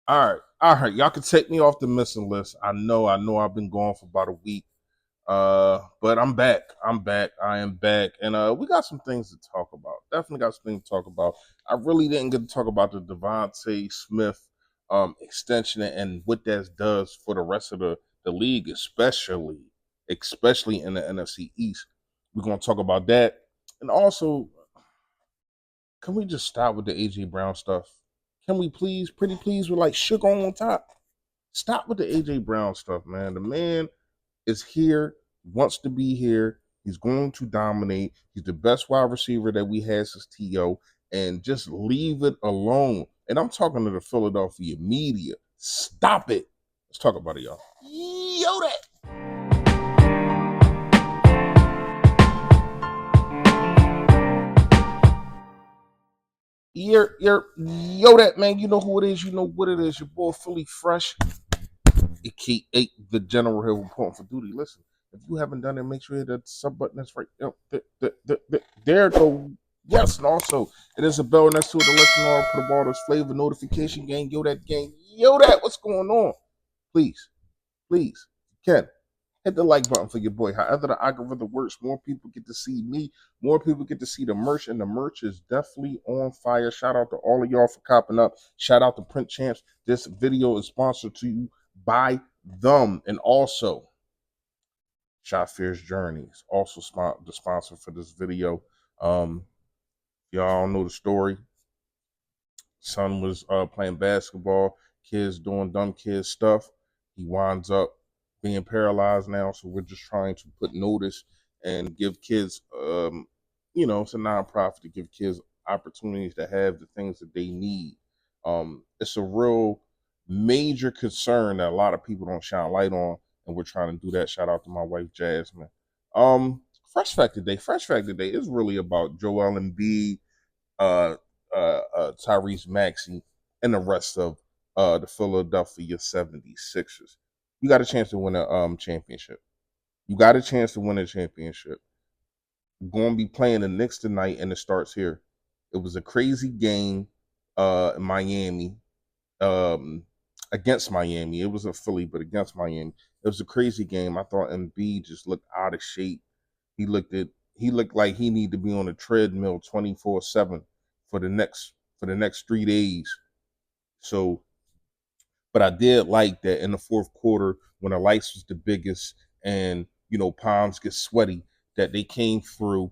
All right. Y'all can take me off the missing list. I know. I've been gone for about a week. But I'm back. I am back, and we got some things to talk about. Definitely got some things to talk about. I really didn't get to talk about the Devontae Smith extension and what that does for the rest of the league, especially in the NFC East. We're gonna talk about that, and also, can we just stop with the AJ Brown stuff? Can we please, pretty please, with like sugar on top? Stop with the AJ Brown stuff, man. The man is here, wants to be here. He's going to dominate. He's the best wide receiver that we had since T.O. And just leave it alone. And I'm talking to the Philadelphia media. Stop it. Let's talk about it, y'all. Yo, that. Yo, that, man. You know who it is. You know what it is. Your boy, Philly Fresh. aka the General Hill reporting for duty. Listen, if you haven't done it, make sure you hit that sub button. That's right. There go. Yes, and also it is a bell next to it to let you know I put all this flavor notification gang. Yo, that gang. Yo, that. What's going on? Please, Ken, hit the like button for your boy. However the algorithm works, more people get to see me, more people get to see the merch, and the merch is definitely on fire. Shout out to all of y'all for copping up. Shout out to Print Champs. This video is sponsored to you by them, and also Shafirs Journey is also the sponsor for this video. Y'all know the story. Son was playing basketball, kids doing dumb kid stuff. He winds up being paralyzed now, so we're just trying to put notice and give kids, it's a nonprofit to give kids opportunities to have the things that they need. It's a real major concern that a lot of people don't shine light on, and we're trying to do that. Shout out to my wife Jasmine. Fresh Fact today. Fresh Fact today is really about Joel Embiid, uh, Tyrese Maxey, and the rest of the Philadelphia 76ers. You got a chance to win a championship. You got a chance to win a championship. Going to be playing the Knicks tonight, and it starts here. It was a crazy game in Miami, against Miami. It was a Philly, but against Miami. It was a crazy game. I thought Embiid just looked out of shape. He looked like he needed to be on a treadmill 24/7 for the next 3 days. So, but I did like that in the fourth quarter when the lights was the biggest and palms get sweaty, that they came through.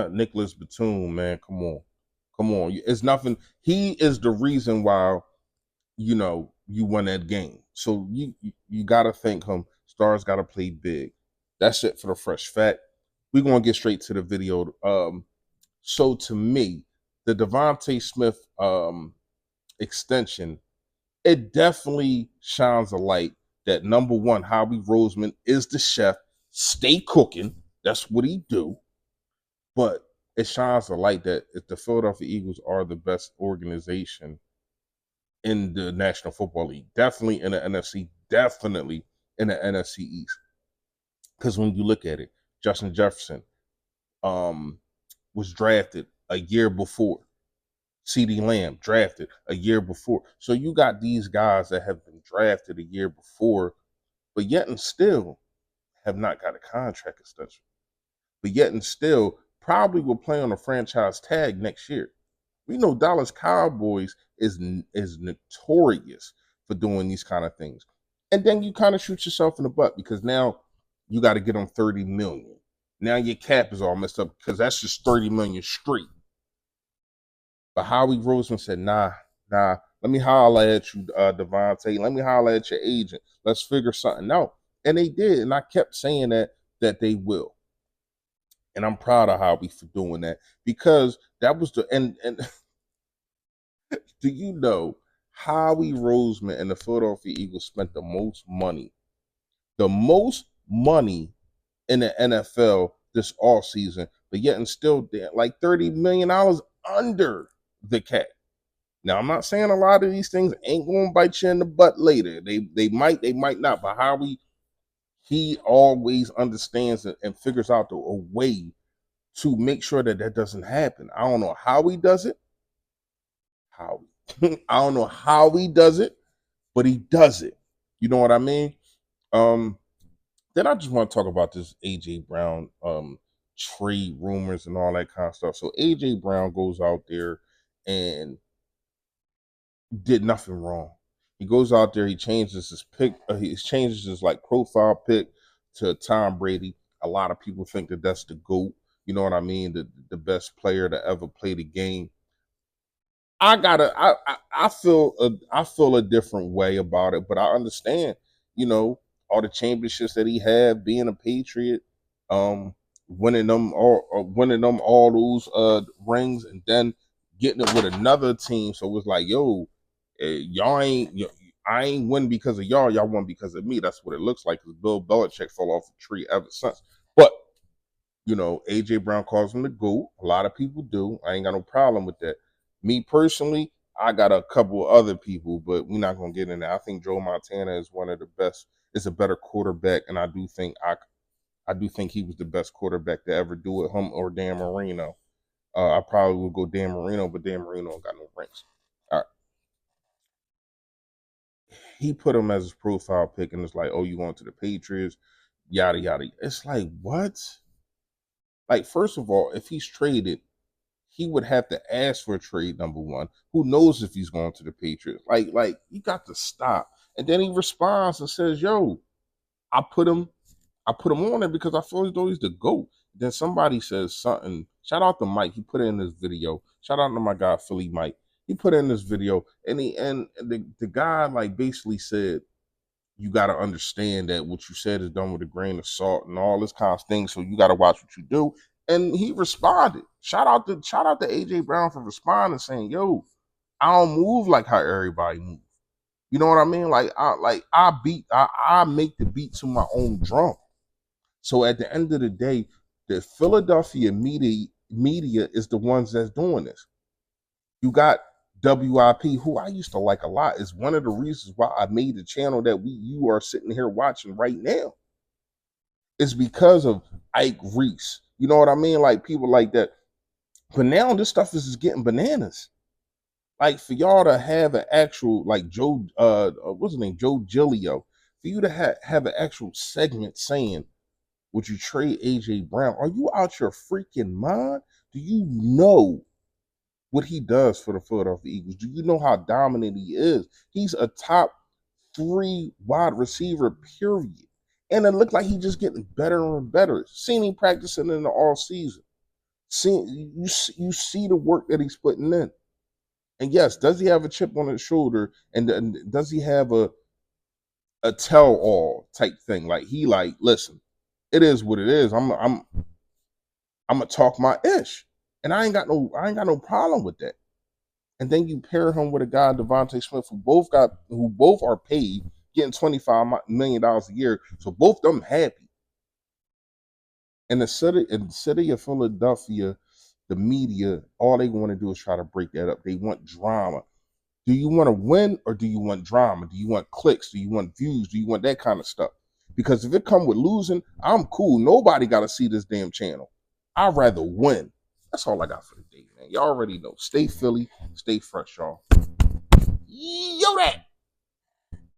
Nicholas Batum, man, come on. It's nothing. He is the reason why you won that game. So you got to thank him. Stars got to play big. That's it for the Fresh Fact. We're gonna get straight to the video. So to me, the Devontae Smith extension, it definitely shines a light that number one, Howie Roseman is the chef. Stay cooking. That's what he do. But it shines a light that if the Philadelphia Eagles are the best organization in the National Football League, definitely in the NFC, definitely in the NFC East. Because when you look at it, Justin Jefferson was drafted a year before. CeeDee Lamb drafted a year before. So you got these guys that have been drafted a year before, but yet and still have not got a contract extension. But yet and still probably will play on a franchise tag next year. We know Dallas Cowboys is notorious for doing these kind of things. And then you kind of shoot yourself in the butt because now you got to get them 30 million. Now your cap is all messed up because that's just 30 million straight. But Howie Roseman said, nah, let me holler at you, Devontae. Let me holler at your agent. Let's figure something out. And they did. And I kept saying that they will. And I'm proud of Howie for doing that because that was and do you know Howie Roseman and the Philadelphia Eagles spent the most money in the NFL this offseason, but yet and still they're like $30 million under the cap. Now I'm not saying a lot of these things ain't gonna bite you in the butt later. They might not, but Howie, he always understands it and figures out a way to make sure that doesn't happen. I don't know how he does it. Howie. I don't know how he does it, but he does it. You know what I mean? Um, then I just want to talk about this AJ Brown trade rumors and all that kind of stuff. So AJ Brown goes out there and did nothing wrong. He goes out there, he changes his pick, he changes his like profile pick to Tom Brady. A lot of people think that that's the GOAT. You know what I mean? The best player to ever play the game. I feel a different way about it, but I understand, you know, all the championships that he had, being a Patriot, um, winning them all those rings, and then getting it with another team. So it was like, yo, y'all ain't. I ain't win because of y'all. Y'all won because of me. That's what it looks like. Because Bill Belichick fell off the tree ever since. But you know, AJ Brown calls him the GOAT. A lot of people do. I ain't got no problem with that. Me personally, I got a couple other people, but we're not gonna get in there. I think Joe Montana is one of the best, is a better quarterback, and I do think he was the best quarterback to ever do it, him or Dan Marino. I probably would go Dan Marino, but Dan Marino don't got no rings. All right. He put him as his profile pick, and it's like, oh, you going to the Patriots, yada yada. It's like, what? Like, first of all, if he's traded, he would have to ask for a trade, number one. Who knows if he's going to the Patriots? Like you got to stop. And then he responds and says, yo, I put him on it because I feel as though he's the GOAT. Then somebody says something. Shout out to Mike. He put it in this video. Shout out to my guy Philly Mike. He put in this video and the guy like basically said, you got to understand that what you said is done with a grain of salt and all this kind of thing. So you got to watch what you do. And he responded. Shout out to AJ Brown for responding, saying, "Yo, I don't move like how everybody moves." You know what I mean? I make the beat to my own drum. So at the end of the day, the Philadelphia media is the ones that's doing this. You got WIP, who I used to like a lot, is one of the reasons why I made the channel that you are sitting here watching right now. It's because of Ike Reese. You know what I mean? Like people like that. But now this stuff is just getting bananas. Like for y'all to have an actual like Joe, what's his name, Joe Giglio, for you to have an actual segment saying, "Would you trade AJ Brown?" Are you out your freaking mind? Do you know what he does for the Philadelphia Eagles? Do you know how dominant he is? He's a top 3 wide receiver, period. And it looked like he's just getting better and better. Seen him practicing in the all season. You see the work that he's putting in. And yes, does he have a chip on his shoulder? And does he have a tell all type thing? Like he like, listen, it is what it is. I'm gonna talk my ish. And I ain't got no problem with that. And then you pair him with a guy, Devontae Smith, who both are paid, getting $25 million a year. So both them happy. And the city of Philadelphia, the media, all they want to do is try to break that up. They want drama. Do you want to win or do you want drama? Do you want clicks? Do you want views? Do you want that kind of stuff? Because if it come with losing, I'm cool. Nobody got to see this damn channel. I'd rather win. That's all I got for the day, man. Y'all already know. Stay Philly, stay fresh, y'all. Yo, that.